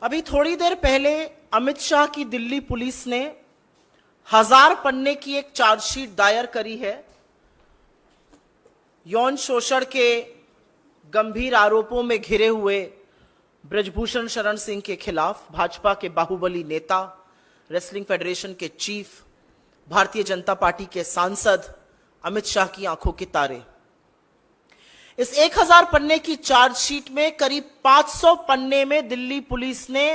अभी थोड़ी देर पहले अमित शाह की दिल्ली पुलिस ने 1000 पन्ने की एक चार्जशीट दायर करी है यौन शोषण के गंभीर आरोपों में घिरे हुए ब्रजभूषण शरण सिंह के खिलाफ। भाजपा के बाहुबली नेता, रेसलिंग फेडरेशन के चीफ, भारतीय जनता पार्टी के सांसद अमित शाह की आंखों के तारे। इस 1000 पन्ने की चार्जशीट में करीब 500 पन्ने में दिल्ली पुलिस ने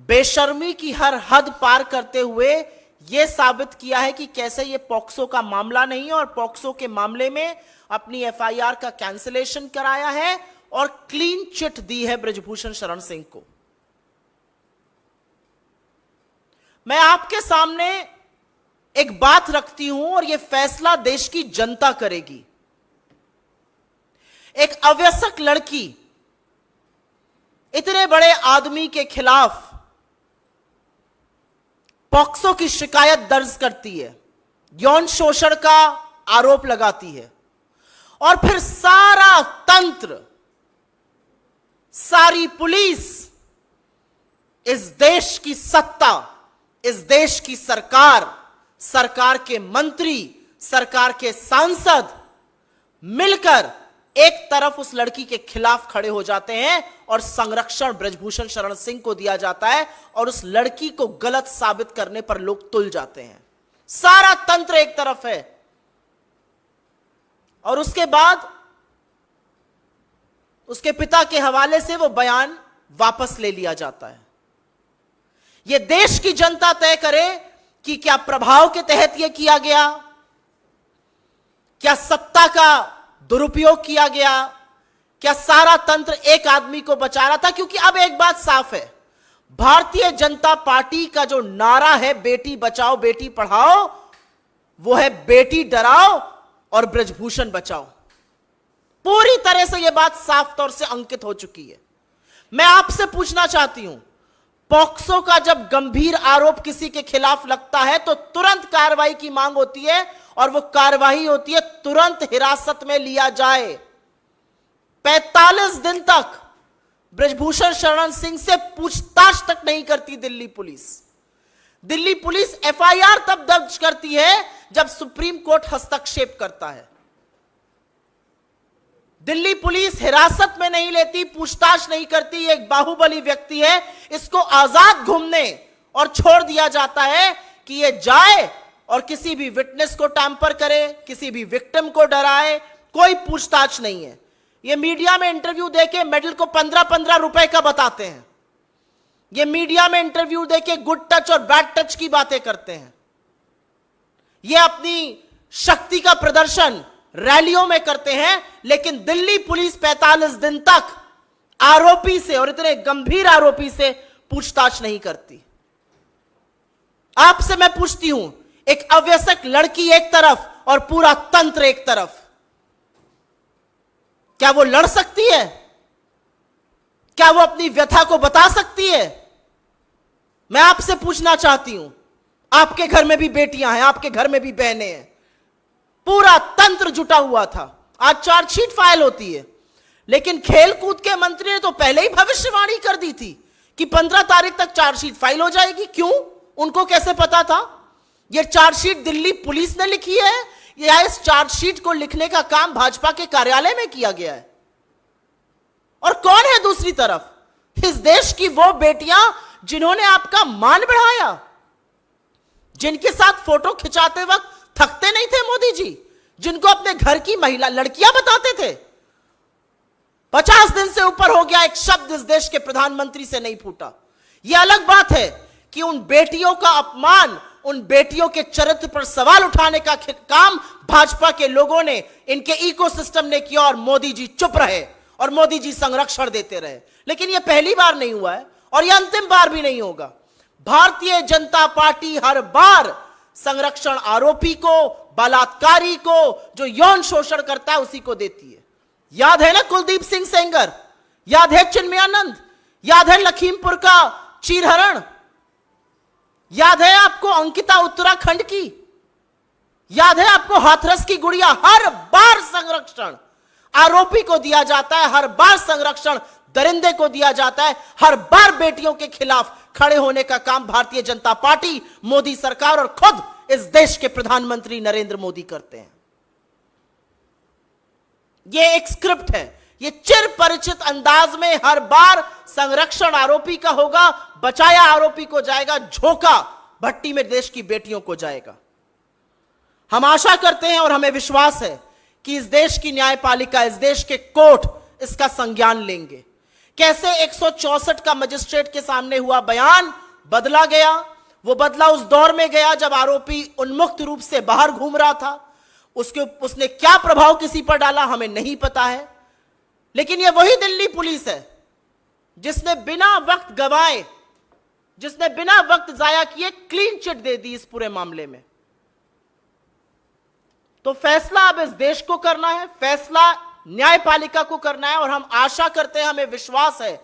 बेशर्मी की हर हद पार करते हुए यह साबित किया है कि कैसे यह पॉक्सो का मामला नहीं है और पॉक्सो के मामले में अपनी एफआईआर का कैंसिलेशन कराया है और क्लीन चिट दी है ब्रजभूषण शरण सिंह को। मैं आपके सामने एक बात रखती हूं और यह फैसला देश की जनता करेगी। एक अवयस्क लड़की इतने बड़े आदमी के खिलाफ पॉक्सो की शिकायत दर्ज करती है, यौन शोषण का आरोप लगाती है और फिर सारा तंत्र, सारी पुलिस, इस देश की सत्ता, इस देश की सरकार, सरकार के मंत्री, सरकार के सांसद मिलकर एक तरफ उस लड़की के खिलाफ खड़े हो जाते हैं और संरक्षण ब्रजभूषण शरण सिंह को दिया जाता है और उस लड़की को गलत साबित करने पर लोग तुल जाते हैं। सारा तंत्र एक तरफ है और उसके बाद उसके पिता के हवाले से वो बयान वापस ले लिया जाता है। यह देश की जनता तय करे कि क्या प्रभाव के तहत यह किया गया, क्या सत्ता का दुरुपयोग किया गया, क्या सारा तंत्र एक आदमी को बचा रहा था। क्योंकि अब एक बात साफ है, भारतीय जनता पार्टी का जो नारा है बेटी बचाओ बेटी पढ़ाओ, वो है बेटी डराओ और ब्रजभूषण बचाओ। पूरी तरह से यह बात साफ तौर से अंकित हो चुकी है। मैं आपसे पूछना चाहती हूं, पॉक्सो का जब गंभीर आरोप किसी के खिलाफ लगता है तो तुरंत कार्रवाई की मांग होती है और वो कार्रवाई होती है तुरंत हिरासत में लिया जाए। 45 दिन तक ब्रजभूषण शरण सिंह से पूछताछ तक नहीं करती Delhi police. Delhi police FIR तब दर्ज करती है जब सुप्रीम कोर्ट हस्तक्षेप करता है। दिल्ली पुलिस हिरासत में नहीं लेती, पूछताछ नहीं करती। एक बाहुबली व्यक्ति है, इसको आजाद घूमने और छोड़ दिया जाता है कि यह जाए और किसी भी विटनेस को टैंपर करे, किसी भी विक्टिम को डराए। कोई पूछताछ नहीं है। ये मीडिया में इंटरव्यू देके मेडल को 15-15 रुपए का बताते हैं। ये मीडिया में इंटरव्यू देके गुड टच और बैड टच की बातें करते हैं। ये अपनी शक्ति का प्रदर्शन रैलियों में करते हैं, लेकिन दिल्ली पुलिस 45 दिन तक आरोपी से, और इतने गंभीर आरोपी से, पूछताछ नहीं करती। आपसे मैं पूछती हूं, एक अवयस्क लड़की एक तरफ और पूरा तंत्र एक तरफ, क्या वो लड़ सकती है? क्या वो अपनी व्यथा को बता सकती है? मैं आपसे पूछना चाहती हूं, आपके घर में भी बेटियां हैं, आपके घर में भी बहनें हैं, पूरा तंत्र जुटा हुआ था। आज चार्जशीट फाइल होती है, लेकिन खेलकूद के मंत्री ने तो पहले ही भविष्यवाणी कर दी थी कि 15 तारीख तक चार्जशीट फाइल हो जाएगी। क्यों? उनको कैसे पता था? यह चार्जशीट दिल्ली पुलिस ने लिखी है या इस चार्जशीट को लिखने का काम भाजपा के कार्यालय में किया गया है? और कौन है दूसरी तरफ? इस देश की वो बेटियां जिन्होंने आपका मान बढ़ाया, जिनके साथ फोटो खिंचाते वक्त थकते नहीं थे मोदी जी, जिनको अपने घर की महिला लड़कियां बताते थे। 50 दिन से ऊपर हो गया, एक शब्द इस देश के प्रधानमंत्री से नहीं फूटा। यह अलग बात है कि उन बेटियों का अपमान, उन बेटियों के चरित्र पर सवाल उठाने का काम भाजपा के लोगों ने, इनके इकोसिस्टम ने किया और मोदी जी चुप रहे और मोदी जी संरक्षण देते रहे। लेकिन यह पहली बार नहीं हुआ है और यह अंतिम बार भी नहीं होगा। भारतीय जनता पार्टी हर बार संरक्षण आरोपी को, बलात्कारी को, जो यौन शोषण करता है उसी को देती है। याद है ना कुलदीप सिंह सेंगर, याद है चिन्मयानंद, याद है लखीमपुर का चीरहरण, याद है आपको अंकिता उत्तराखंड की, याद है आपको हाथरस की गुड़िया। हर बार संरक्षण आरोपी को दिया जाता है, हर बार संरक्षण दरिंदे को दिया जाता है। हर बार बेटियों के खिलाफ खड़े होने का काम भारतीय जनता पार्टी, मोदी सरकार और खुद इस देश के प्रधानमंत्री नरेंद्र मोदी करते हैं। यह एक स्क्रिप्ट है, ये चिर परिचित अंदाज में हर बार संरक्षण आरोपी का होगा, बचाया आरोपी को जाएगा, झोंका भट्टी में देश की बेटियों को जाएगा। हम आशा करते हैं और हमें विश्वास है कि इस देश की न्यायपालिका, इस देश के कोर्ट इसका संज्ञान लेंगे। कैसे 164 का मजिस्ट्रेट के सामने हुआ बयान बदला गया, वो बदला उस दौर में गया जब आरोपी उन्मुक्त रूप से बाहर घूम रहा था। उसने क्या प्रभाव किसी पर डाला हमें नहीं पता है, लेकिन यह वही दिल्ली पुलिस है जिसने बिना वक्त गवाए, जिसने बिना वक्त जाया किए क्लीन चिट दे दी इस पूरे मामले में। तो फैसला अब इस देश को करना है, फैसला न्यायपालिका को करना है और हम आशा करते हैं, हमें विश्वास है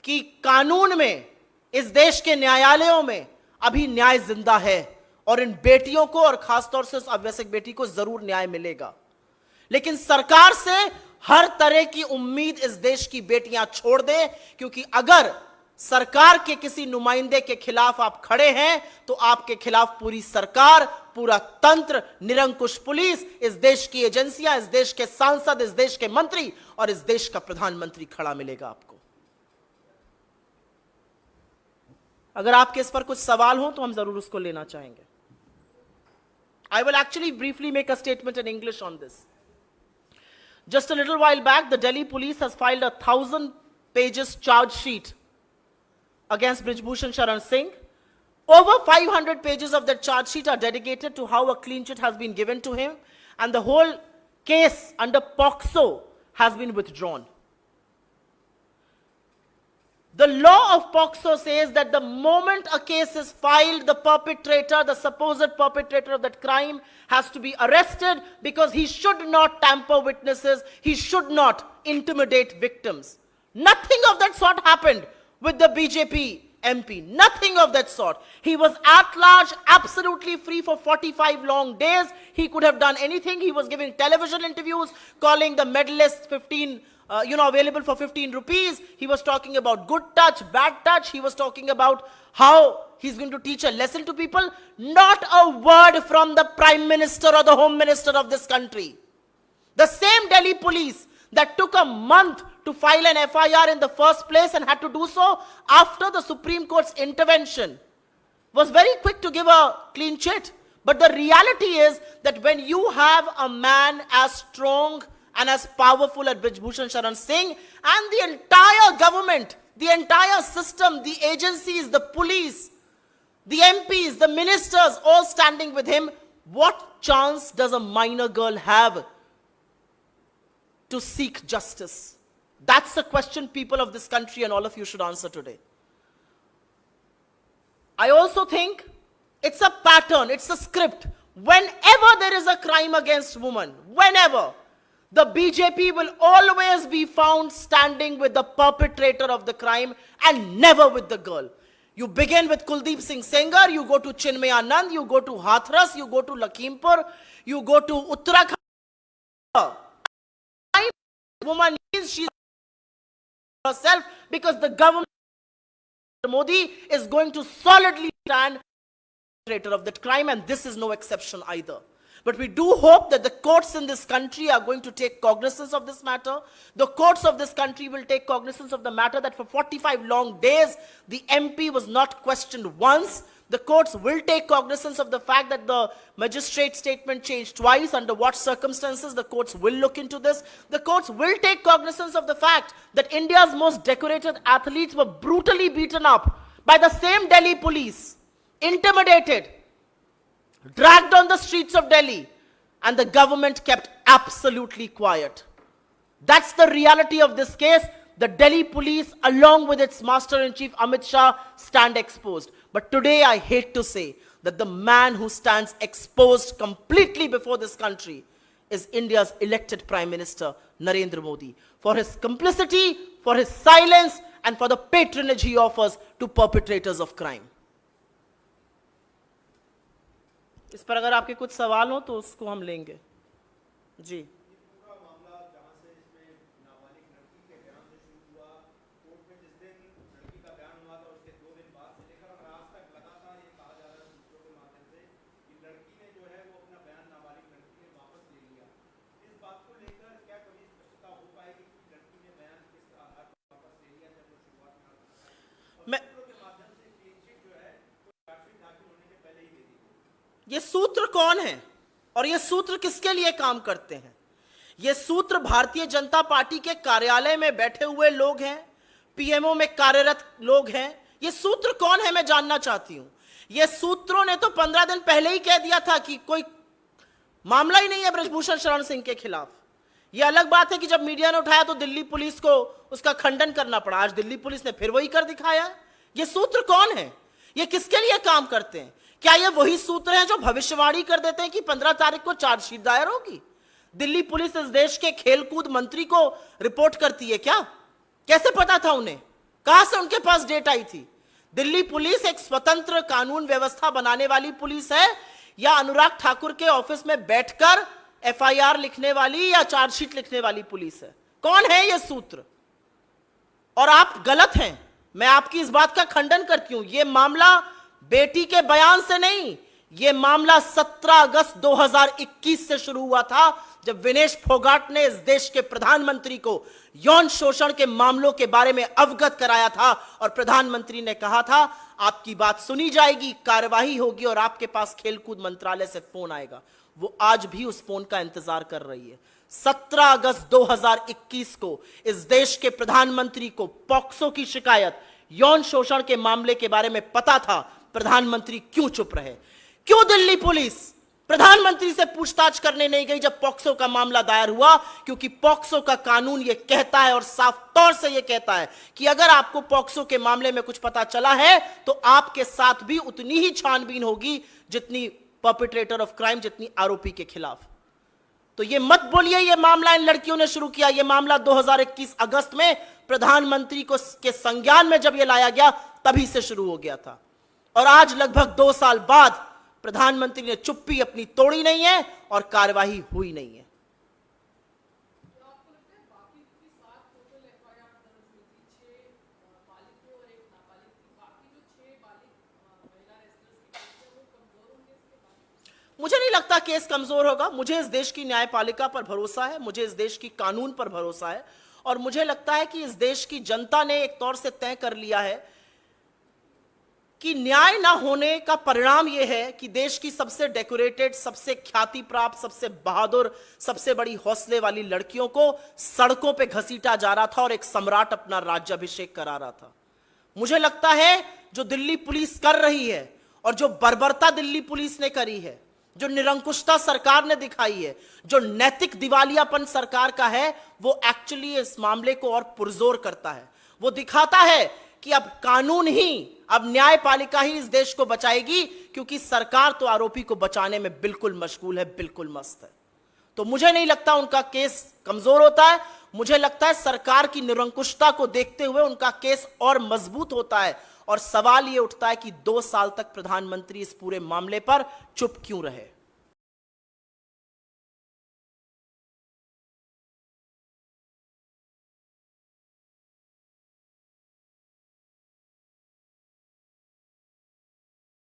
कि कानून में, इस देश के न्यायालयों में अभी न्याय जिंदा है और इन बेटियों को और खासतौर से उस अवैसक बेटी को जरूर न्याय मिलेगा। लेकिन सरकार से हर तरह की उम्मीद इस देश की बेटियां छोड़ दें, क्योंकि अगर सरकार के किसी नुमाइंदे के खिलाफ आप खड़े हैं तो आपके खिलाफ पूरी सरकार, पूरा तंत्र, निरंकुश पुलिस, इस देश की एजेंसियां, इस देश के सांसद, इस देश के मंत्री और इस देश का प्रधानमंत्री खड़ा मिलेगा आपको। अगर आपके इस पर कुछ सवाल हो तो हम जरूर उसको लेना चाहेंगे। I will actually briefly make a statement in English on this. Just a little while back, the Delhi police has filed a 1,000 pages charge sheet against Brijbhushan Sharan Singh. Over 500 pages of that charge sheet are dedicated to how a clean chit has been given to him, and the whole case under POCSO has been withdrawn. The law of POCSO says that the moment a case is filed, the perpetrator, the supposed perpetrator of that crime, has to be arrested because he should not tamper witnesses, he should not intimidate victims. Nothing of that sort happened with the BJP MP. Nothing of that sort. He was at large, absolutely free for 45 long days. He could have done anything. He was giving television interviews, calling the medalists available for 15 rupees. He was talking about good touch, bad touch. He was talking about how he's going to teach a lesson to people. Not a word from the Prime Minister or the Home Minister of this country. The same Delhi police that took a month to file an FIR in the first place and had to do so after the Supreme Court's intervention was very quick to give a clean chit. But the reality is that when you have a man as strong and as powerful as Brijbhushan Sharan Singh and the entire government, the entire system, the agencies, the police, the MPs, the ministers all standing with him, what chance does a minor girl have to seek justice? That's the question people of this country and all of you should answer today. I also think it's a pattern, it's a script. Whenever there is a crime against women, whenever, the BJP will always be found standing with the perpetrator of the crime and never with the girl. You begin with Kuldeep Singh Sengar, you go to Chinmay Anand, you go to Hathras, you go to Lakhimpur, you go to Uttarakhand. Woman is, she's herself because the government, Modi, is going to solidly stand perpetrator of that crime, and this is no exception either. But we do hope that the courts in this country are going to take cognizance of this matter. The courts of this country will take cognizance of the matter that for 45 long days, the MP was not questioned once. The courts will take cognizance of the fact that the magistrate statement changed twice. Under what circumstances, the courts will look into this. The courts will take cognizance of the fact that India's most decorated athletes were brutally beaten up by the same Delhi police, intimidated, dragged on the streets of Delhi, and the government kept absolutely quiet. That's the reality of this case. The Delhi police, along with its Master-in-Chief Amit Shah, stand exposed. But today I hate to say that the man who stands exposed completely before this country is India's elected Prime Minister, Narendra Modi, for his complicity, for his silence, and for the patronage he offers to perpetrators of crime. इस पर अगर आपके कुछ सवाल हो तो उसको हम लेंगे। जी। ये सूत्र कौन है और ये सूत्र किसके लिए काम करते हैं? ये सूत्र भारतीय जनता पार्टी के कार्यालय में बैठे हुए लोग हैं, पीएमओ में कार्यरत लोग हैं। ये सूत्र कौन है मैं जानना चाहती हूं। ये सूत्रों ने तो 15 दिन पहले ही कह दिया था कि कोई मामला ही नहीं है ब्रजभूषण शरण सिंह के खिलाफ। यह अलग बात है कि जब मीडिया ने उठाया तो दिल्ली पुलिस को उसका खंडन करना पड़ा। आज दिल्ली पुलिस ने फिर वही कर दिखाया। ये सूत्र कौन है? ये किसके लिए काम करते हैं? क्या ये वही सूत्र हैं जो भविष्यवाणी कर देते हैं कि 15 तारीख को चार्जशीट दायर होगी? दिल्ली पुलिस इस देश के खेलकूद मंत्री को रिपोर्ट करती है क्या? कैसे पता था उन्हें? कहां से उनके पास डेट आई थी? दिल्ली पुलिस एक स्वतंत्र कानून व्यवस्था बनाने वाली पुलिस है या अनुराग ठाकुर के ऑफिस में बैठकर एफआईआर लिखने वाली या चार्जशीट लिखने वाली पुलिस है? कौन है यह सूत्र? और आप गलत हैं, मैं आपकी इस बात का खंडन करती हूं। यह मामला बेटी के बयान से नहीं, यह मामला 17 अगस्त 2021 से शुरू हुआ था, जब विनेश फोगाट ने इस देश के प्रधानमंत्री को यौन शोषण के मामलों के बारे में अवगत कराया था और प्रधानमंत्री ने कहा था आपकी बात सुनी जाएगी, कार्यवाही होगी और आपके पास खेलकूद मंत्रालय से फोन आएगा। वो आज भी उस फोन का इंतजार कर रही है। 17 अगस्त 2021 को इस देश के प्रधानमंत्री को पॉक्सो की शिकायत, यौन शोषण के मामले के बारे में पता था। प्रधानमंत्री क्यों चुप रहे? क्यों दिल्ली पुलिस प्रधानमंत्री से पूछताछ करने नहीं गई जब पॉक्सो का मामला दायर हुआ? क्योंकि पॉक्सो का कानून यह कहता है और साफ तौर से यह कहता है कि अगर आपको पॉक्सो के मामले में कुछ पता चला है तो आपके साथ भी उतनी ही छानबीन होगी जितनी परपेट्रेटर ऑफ क्राइम, जितनी आरोपी के खिलाफ। तो ये मत बोलिए ये मामला इन लड़कियों ने शुरू किया। ये मामला 2021 अगस्त में प्रधानमंत्री को के संज्ञान में जब ये लाया गया तभी से शुरू हो गया था। और आज लगभग 2 साल बाद प्रधानमंत्री ने चुप्पी अपनी तोड़ी नहीं है और कार्यवाही हुई नहीं है। मुझे नहीं लगता केस कमजोर होगा। मुझे इस देश की न्यायपालिका पर भरोसा है, मुझे इस देश की कानून पर भरोसा है और मुझे लगता है कि इस देश की जनता ने एक तौर से तय कर लिया है कि न्याय ना होने का परिणाम यह है कि देश की सबसे डेकोरेटेड, सबसे ख्याति प्राप्त, सबसे बहादुर, सबसे बड़ी हौसले वाली लड़कियों को सड़कों पे घसीटा जा रहा था और एक सम्राट अपना राज्याभिषेक करा रहा था। मुझे लगता है जो दिल्ली पुलिस कर रही है और जो बर्बरता दिल्ली पुलिस ने करी है, जो निरंकुशता सरकार ने दिखाई है, जो नैतिक दिवालियापन सरकार का है, वो एक्चुअली इस मामले को और पुरजोर करता है। वो दिखाता है कि अब कानून ही, अब न्यायपालिका ही इस देश को बचाएगी, क्योंकि सरकार तो आरोपी को बचाने में बिल्कुल मशगूल है, बिल्कुल मस्त है। तो मुझे नहीं लगता उनका केस कमजोर होता है। मुझे लगता है सरकार की निरंकुशता को देखते हुए उनका केस और मजबूत होता है। और सवाल यह उठता है कि 2 साल तक प्रधानमंत्री इस पूरे मामले पर चुप क्यों रहे।